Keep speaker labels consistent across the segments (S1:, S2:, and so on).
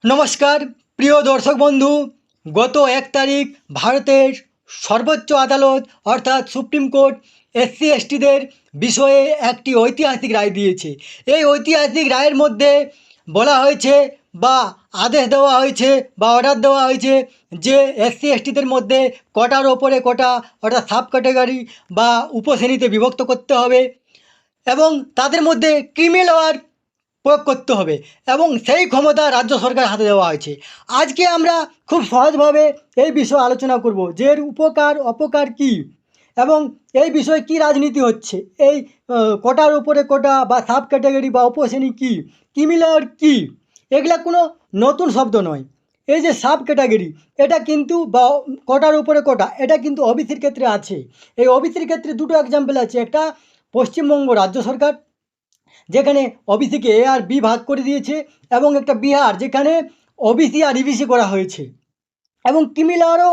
S1: নমস্কার প্রিয় দর্শক বন্ধু। গত 1 তারিখ ভারতের সর্বোচ্চ আদালত অর্থাৎ সুপ্রিম কোর্ট এসসি এসটিদের বিষয়ে একটি ঐতিহাসিক রায় দিয়েছে। এই ঐতিহাসিক রায়ের মধ্যে বলা হয়েছে বা আদেশ দেওয়া হয়েছে বা অর্ডার দেওয়া হয়েছে যে এসসি এসটিদের মধ্যে কোটার ওপরে কোটা অর্থাৎ সাব ক্যাটাগরি বা উপশ্রেণীতে বিভক্ত করতে হবে এবং তাদের মধ্যে ক্রিমি লয়ার প্রয়োগ করতে হবে এবং সেই ক্ষমতা রাজ্য সরকার হাতে দেওয়া হয়েছে। আজকে আমরা খুব সহজভাবে এই বিষয়ে আলোচনা করব যে এর উপকার অপকার কী এবং এই বিষয়ে কী রাজনীতি হচ্ছে। এই কোটার উপরে কোটা বা সাব ক্যাটাগরি বা উপশ্রেণী কী, ক্রিমিলেয়ার কী, এগুলা কোনো নতুন শব্দ নয়। এই যে সাব ক্যাটাগরি এটা কিন্তু বা কোটার উপরে কোটা এটা কিন্তু ওবিসির ক্ষেত্রে আছে। এই ওবিসির ক্ষেত্রে দুটো এক্সাম্পল আছে। একটা পশ্চিমবঙ্গ রাজ্য সরকার যেখানে ওবিসিকে এ আর বি ভাগ করে দিয়েছে এবং একটা বিহার যেখানে ওবিসি আর ইবিসি করা হয়েছে এবং ক্রিমিলেয়ারও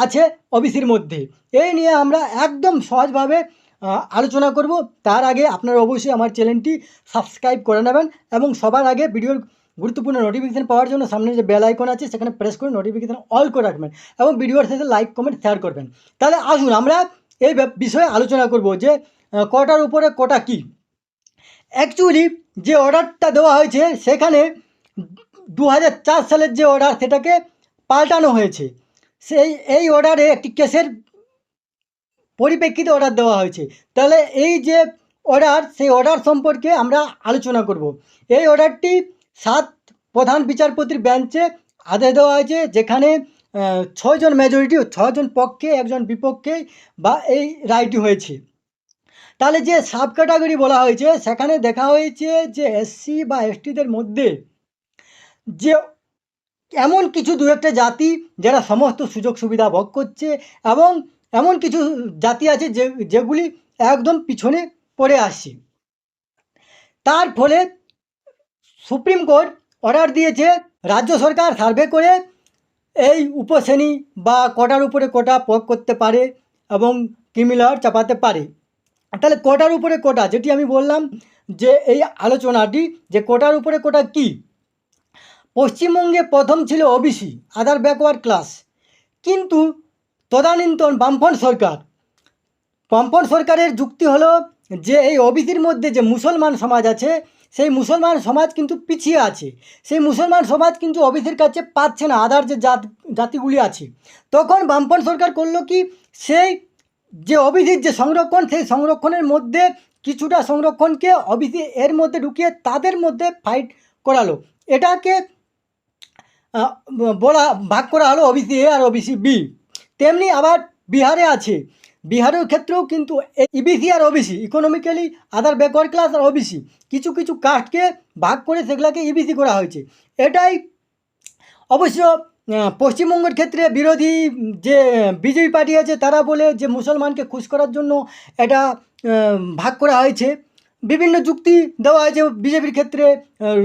S1: আছে ওবিসির মধ্যে। এই নিয়ে আমরা একদম সহজভাবে আলোচনা করব। তার আগে আপনারা অবশ্যই আমার চ্যানেলটি সাবস্ক্রাইব করে নেবেন এবং সবার আগে ভিডিওর গুরুত্বপূর্ণ নোটিফিকেশান পাওয়ার জন্য সামনে যে বেল আইকন আছে সেখানে প্রেস করে নোটিফিকেশান অল করে রাখবেন এবং ভিডিওর শেষে লাইক কমেন্ট শেয়ার করবেন। তাহলে আসুন আমরা এই বিষয়ে আলোচনা করব যে কোটার উপরে কোটা কী। অ্যাকচুয়ালি যে অর্ডারটা দেওয়া হয়েছে সেখানে 2004 সালের যে অর্ডার সেটাকে পাল্টানো হয়েছে। এই অর্ডারে একটি কেসের পরিপ্রেক্ষিতে অর্ডার দেওয়া হয়েছে। তাহলে এই যে অর্ডার সেই অর্ডার সম্পর্কে আমরা আলোচনা করব। এই অর্ডারটি 7 প্রধান বিচারপতির বেঞ্চে আদেশ দেওয়া হয়েছে যেখানে 6 জন মেজরিটি 6 জন পক্ষে 1 জন বিপক্ষে বা এই রায়টি হয়েছে। তাহলে যে সাব ক্যাটাগরি বলা হয়েছে সেখানে দেখা হয়েছে যে এসসি বা এসটিদের মধ্যে যে এমন কিছু দু একটা জাতি যারা সমস্ত সুযোগ সুবিধা ভোগ করছে এবং এমন কিছু জাতি আছে যেগুলি একদম পিছনে পড়ে আসছে। তার ফলে সুপ্রিম কোর্ট অর্ডার দিয়েছে রাজ্য সরকার সার্ভে করে এই উপশ্রেণী বা কোটার উপরে কোটা প্রয়োগ করতে পারে এবং ক্রিমিলেয়ার চাপাতে পারে। তাহলে কোটার উপরে কোটা যেটি আমি বললাম যে এই আলোচনাটি যে কোটার উপরে কোটা কী। পশ্চিমবঙ্গে প্রথম ছিল ওবিসি আদার ব্যাকওয়ার্ড ক্লাস, কিন্তু তদানীন্তন বামফ্রন্ট সরকারের যুক্তি হলো যে এই ওবিসির মধ্যে যে মুসলমান সমাজ আছে সেই মুসলমান সমাজ কিন্তু পিছিয়ে আছে, সেই মুসলমান সমাজ কিন্তু ওবিসির কাছে পাচ্ছে না আদার যে জাতিগুলি আছে। তখন বামফ্রন্ট সরকার করলো কি, সেই যে ওবিসির যে সংরক্ষণ সেই সংরক্ষণের মধ্যে কিছুটা সংরক্ষণকে ওবিসি এর মধ্যে ঢুকিয়ে তাদের মধ্যে ফাইট করালো। এটাকে ভাগ করা হলো ওবিসি এ আর ওবিসি বি। তেমনি আবার বিহারে আছে, বিহারের ক্ষেত্রেও কিন্তু ইবিসি আর OBC economically other backward class আর ওবিসি কিছু কিছু কাস্টকে ভাগ করে সেগুলোকে ইবিসি করা হয়েছে। এটাই অবশ্য পশ্চিমবঙ্গের ক্ষেত্রে বিরোধী যে বিজেপি পার্টি আছে তারা বলে যে মুসলমানকে খুশ করার জন্য এটা ভাগ করা হয়েছে। বিভিন্ন যুক্তি দেওয়া হয়েছে বিজেপির ক্ষেত্রে।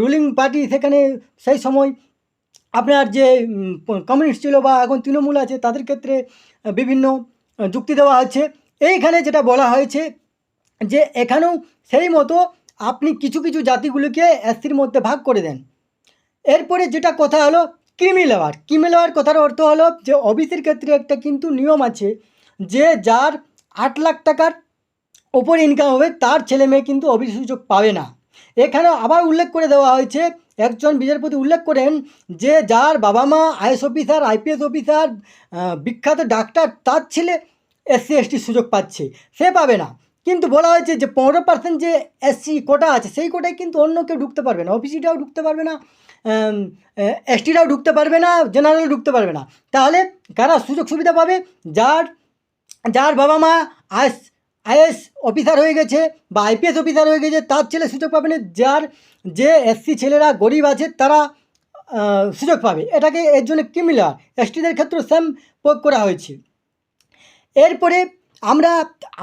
S1: রুলিং পার্টি সেখানে সেই সময় আপনার যে কমিউনিস্ট ছিল বা এখন তৃণমূল আছে তাদের ক্ষেত্রে বিভিন্ন যুক্তি দেওয়া হচ্ছে। এইখানে যেটা বলা হয়েছে যে এখানেও সেই মতো আপনি কিছু কিছু জাতিগুলিকে এসসির মধ্যে ভাগ করে দেন। এরপরে যেটা কথা হলো ক্রিমিলেয়ার কথার অর্থ হলো যে ওবিসির ক্ষেত্রে একটা কিন্তু নিয়ম আছে যে যার 8 লাখ টাকার ওপর ইনকাম হবে তার ছেলে মেয়ে কিন্তু ওবিসি সুযোগ পাবে না। এখানে আবার উল্লেখ করে দেওয়া হয়েছে, একজন বিচারপতি উল্লেখ করেন যে যার বাবা মা আইএস অফিসার আইপিএস অফিসার বিখ্যাত ডাক্তার তার ছেলে এসসি এসটি সুযোগ পাচ্ছে, সে পাবে না। কিন্তু বলা হয়েছে যে 15% যে এসসি কোটা আছে সেই কোটায় কিন্তু অন্য কেউ ঢুকতে পারবে না, ওবিসিটাও ঢুকতে পারবে না, এসটিরাও ঢুকতে পারবে না, জেনারেল ঢুকতে পারবে না। তাহলে কারা সুযোগ সুবিধা পাবে? যার যার বাবা মা আইএস অফিসার হয়ে গেছে বা আইপিএস অফিসার হয়ে গেছে তার ছেলে সুযোগ পাবে না, যে এসসি ছেলেরা গরিব আছে তারা সুযোগ পাবে। এটাকে এর জন্য ক্রিমিলেয়ার এসটিদের ক্ষেত্রে সেম প্রয়োগ করা হয়েছে। এরপরে আমরা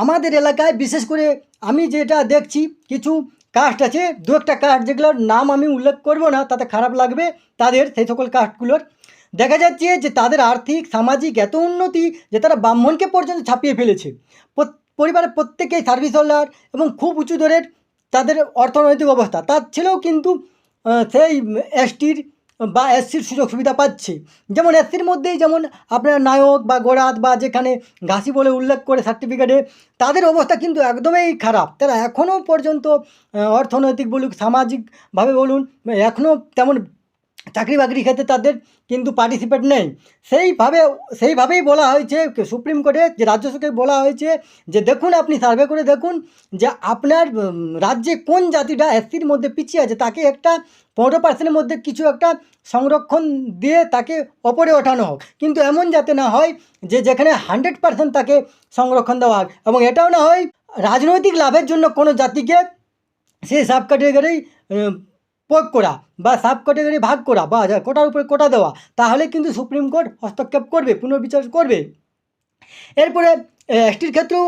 S1: আমাদের এলাকায় বিশেষ করে আমি যেটা দেখছি কিছু কাস্ট আছে, দু একটা কাস্ট যেগুলোর নাম আমি উল্লেখ করব না তাতে খারাপ লাগবে তাদের, সেই সকল কাস্টগুলোর দেখা যাচ্ছে যে তাদের আর্থিক সামাজিক এত উন্নতি যে তারা ব্রাহ্মণকে পর্যন্ত ছাপিয়ে ফেলেছে। পরিবারের প্রত্যেকেই সার্ভিস হোল্ডার এবং খুব উঁচু দরের তাদের অর্থনৈতিক অবস্থা, তার ছেলেও কিন্তু সেই এসটির বা এসসির সুযোগ সুবিধা পাচ্ছে। যেমন এসসির মধ্যেই যেমন আপনার নায়ক বা গোরাত বা যেখানে ঘাসি বলে উল্লেখ করে সার্টিফিকেটে, তাদের অবস্থা কিন্তু একদমই খারাপ। তারা এখনও পর্যন্ত অর্থনৈতিক বলুন, সামাজিকভাবে বলুন, এখনও তেমন চাকরি বাকরি ক্ষেত্রে তাদের কিন্তু পার্টিসিপেট নেই। সেইভাবেই বলা হয়েছে সুপ্রিম কোর্টে, যে রাজ্য সরকারকে বলা হয়েছে যে দেখুন, আপনি সার্ভে করে দেখুন যে আপনার রাজ্যে কোন জাতিটা এসসির মধ্যে পিছিয়ে আছে, তাকে একটা 15% মধ্যে কিছু একটা সংরক্ষণ দিয়ে তাকে ওপরে ওঠানো হোক। কিন্তু এমন যাতে না হয় যে যেখানে 100% তাকে সংরক্ষণ দেওয়া হয়, এবং এটাও না হয় রাজনৈতিক লাভের জন্য কোনো জাতিকে সেই সাব ক্যাটেগরি প্রয়োগ করা বা সাব ক্যাটেগরি ভাগ করা বা কোটার উপরে কোটা দেওয়া। তাহলে কিন্তু সুপ্রিম কোর্ট হস্তক্ষেপ করবে, পুনর্বিচার করবে। এরপরে এসটির ক্ষেত্রেও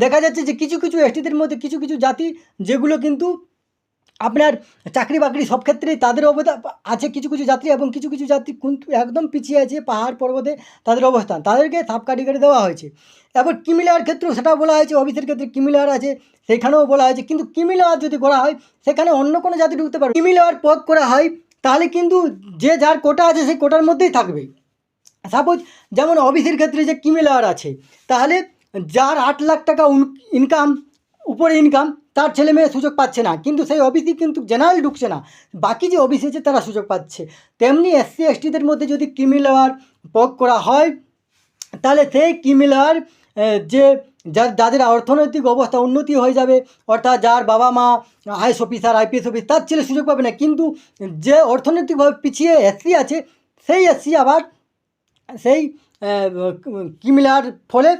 S1: দেখা যাচ্ছে যে কিছু কিছু এসটিদের মধ্যে কিছু কিছু জাতি যেগুলো কিন্তু আপনার চাকরি বাকরি সব ক্ষেত্রেই তাদের অবদান আছে, কিছু কিছু জাতি, এবং কিছু কিছু জাতি কিন্তু একদম পিছিয়ে আছে, পাহাড় পর্বতে তাদের অবস্থান, তাদেরকে সাব ক্যাটেগরি দেওয়া হয়েছে। এবার ক্রিমিলেয়ার ক্ষেত্রেও সেটাও বলা হয়েছে, ওবিসির ক্ষেত্রে ক্রিমিলেয়ার আছে, সেখানেও বলা হয়েছে। কিন্তু ক্রিমিলেয়ার যদি করা হয় সেখানে অন্য কোনো জাতি ঢুকতে পারবে। ক্রিমিলেয়ার প্রয়োগ করা হয় তাহলে কিন্তু যে যার কোটা আছে সেই কোটার মধ্যেই থাকবে। সাপোজ যেমন ওবিসির ক্ষেত্রে যে ক্রিমিলেয়ার আছে, তাহলে যার 8 লাখ টাকা ইনকাম, উপরে ইনকাম, তার ছেলে মেয়ে সুযোগ পাচ্ছে না, কিন্তু সেই ওবিসি কিন্তু জেনারেল ঢুকছে না, বাকি যে ওবিসি আছে তারা সুযোগ পাচ্ছে। তেমনি এসসি এসটিদের মধ্যে যদি ক্রিমিলেয়ার প্রয়োগ করা হয়, তাহলে সেই ক্রিমিলেয়ার যে যাদের অর্থনৈতিক অবস্থা উন্নতি হয়ে যাবে, অর্থাৎ যার বাবা মা আইএস অফিসার, আইপিএস অফিসার, তার ছেলে সুযোগ পাবে না। কিন্তু যে অর্থনৈতিকভাবে পিছিয়ে এসসি আছে, সেই এসসি আবার সেই ক্রিমিলেয়ার ফলে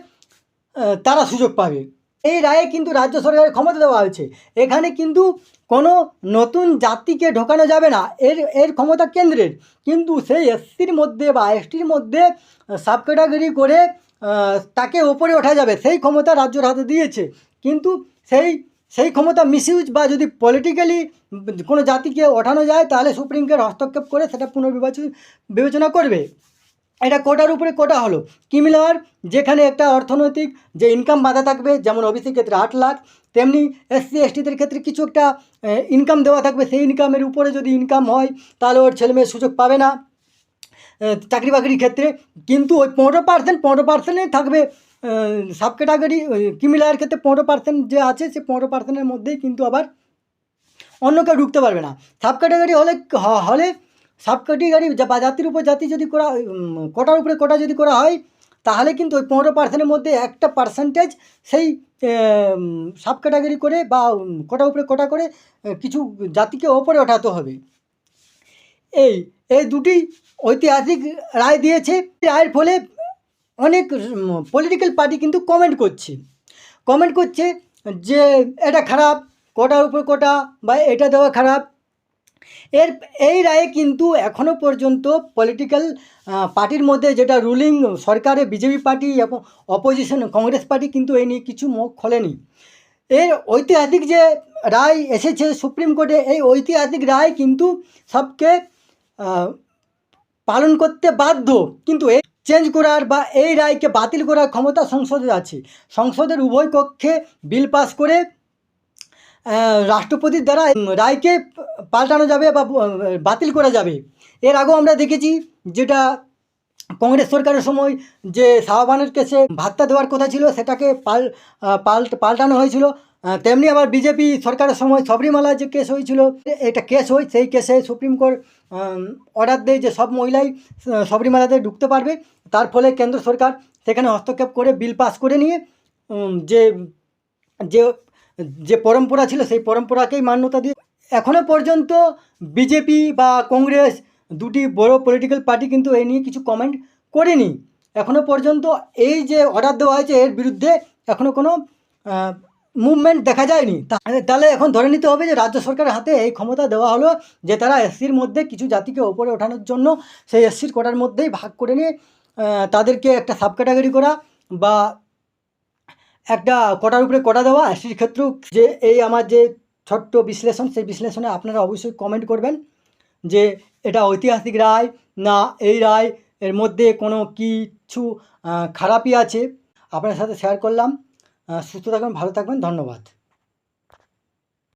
S1: তারা সুযোগ পাবে। এই রায়ে কিন্তু রাজ্য সরকারের ক্ষমতা দেওয়া হয়েছে। এখানে কিন্তু কোনো নতুন জাতিকে ঢোকানো যাবে না, এর ক্ষমতা কেন্দ্রের। কিন্তু সেই এসসির মধ্যে বা এসটির মধ্যে সাব ক্যাটাগরি করে তাকে ওপরে ওঠা যাবে, সেই ক্ষমতা রাজ্যর হাতে দিয়েছে। কিন্তু সেই ক্ষমতা মিসইউজ বা যদি পলিটিক্যালি কোনো জাতিকে ওঠানো যায়, তাহলে সুপ্রিম কোর্ট হস্তক্ষেপ করে সেটা বিবেচনা করবে। এটা কোটার উপরে কোটা হলো। ক্রিমিলেয়ার যেখানে একটা অর্থনৈতিক যে ইনকাম বাধা থাকবে, যেমন ওবিসির ক্ষেত্রে 8 লাখ, তেমনি এসসি এসটিদের ক্ষেত্রে কিছু একটা ইনকাম দেওয়া থাকবে। সেই ইনকামের উপরে যদি ইনকাম হয়, তাহলে ওর ছেলেমেয়ে সুযোগ পাবে না চাকরি বাকরির ক্ষেত্রে। কিন্তু ওই 15%ই থাকবে সাব ক্যাটাগরি। ক্রিমিলেয়ার ক্ষেত্রে 15% যে আছে, সে 15%-এর মধ্যেই কিন্তু আবার অন্য কেউ ঢুকতে পারবে না। সাব ক্যাটাগরি হলে সাব ক্যাটাগরি বা জাতির উপর জাতি যদি করা, কোটার উপরে কোটা যদি করা হয়, তাহলে কিন্তু ওই 15%-এর মধ্যে একটা পার্সেন্টেজ সেই সাব ক্যাটাগরি করে বা কোটার উপরে কোটা করে কিছু জাতিকে ওপরে ওঠাতে হবে। এই দুটি ঐতিহাসিক রায় দিয়েছে। রায়ের ফলে অনেক পলিটিক্যাল পার্টি কিন্তু কমেন্ট করছে যে এটা খারাপ, কোটার উপর কোটা বা এটা দেওয়া খারাপ। এই রায়ে কিন্তু এখনও পর্যন্ত পলিটিক্যাল পার্টির মধ্যে, যেটা রুলিং সরকারে বিজেপি পার্টি এবং অপোজিশন কংগ্রেস পার্টি, কিন্তু এই নিয়ে কিছু মুখ খোলেনি। এর ঐতিহাসিক যে রায় এসেছে সুপ্রিম কোর্টে, এই ঐতিহাসিক রায় কিন্তু সবকে পালন করতে বাধ্য। কিন্তু এই চেঞ্জ করার বা এই রায়কে বাতিল করার ক্ষমতা সংসদের আছে। সংসদের উভয় কক্ষে বিল পাস করে রাষ্ট্রপতির দ্বারা রায়কে পাল্টানো যাবে বা বাতিল করা যাবে। এর আগেও আমরা দেখেছি, যেটা কংগ্রেস সরকারের সময় যে শাহবানের কেসে ভাত্তা দেওয়ার কথা ছিল, সেটাকে পাল্টানো হয়েছিল। তেমনি আবার বিজেপি সরকারের সময় শবরীমালার যে কেস হয়েছিল, এটা কেস হয়, সেই কেসে সুপ্রিম কোর্ট অর্ডার দেয় যে সব মহিলাই শবরীমালাতে ঢুকতে পারবে। তার ফলে কেন্দ্র সরকার সেখানে হস্তক্ষেপ করে বিল পাস করে নিয়ে যে যে যে পরম্পরা ছিল, সেই পরম্পরাকেই মান্যতা দিয়ে এখনও পর্যন্ত বিজেপি বা কংগ্রেস, দুটি বড় পলিটিক্যাল পার্টি কিন্তু এই নিয়ে কিছু কমেন্ট করেনি এখনও পর্যন্ত। এই যে অর্ডার দেওয়া হয়েছে, এর বিরুদ্ধে এখনও কোনো মুভমেন্ট দেখা যায়নি। তাহলে এখন ধরে নিতে হবে যে রাজ্য সরকারের হাতে এই ক্ষমতা দেওয়া হলো, যে তারা এসসির মধ্যে কিছু জাতিকে ওপরে ওঠানোর জন্য সেই এসসির কোটার মধ্যেই ভাগ করে নিয়ে তাদেরকে একটা সাব ক্যাটাগরি করা বা একটা কোটার উপরে কোটা দেওয়া। এসটির ক্ষেত্রেও যে এই আমার যে ছোট্ট বিশ্লেষণ, সেই বিশ্লেষণে আপনারা অবশ্যই কমেন্ট করবেন যে এটা ঐতিহাসিক রায় না এই রায় এর মধ্যে কোনো কিছু খারাপই আছে। আপনার সাথে শেয়ার করলাম। সুস্থ থাকবেন, ভালো থাকবেন, ধন্যবাদ।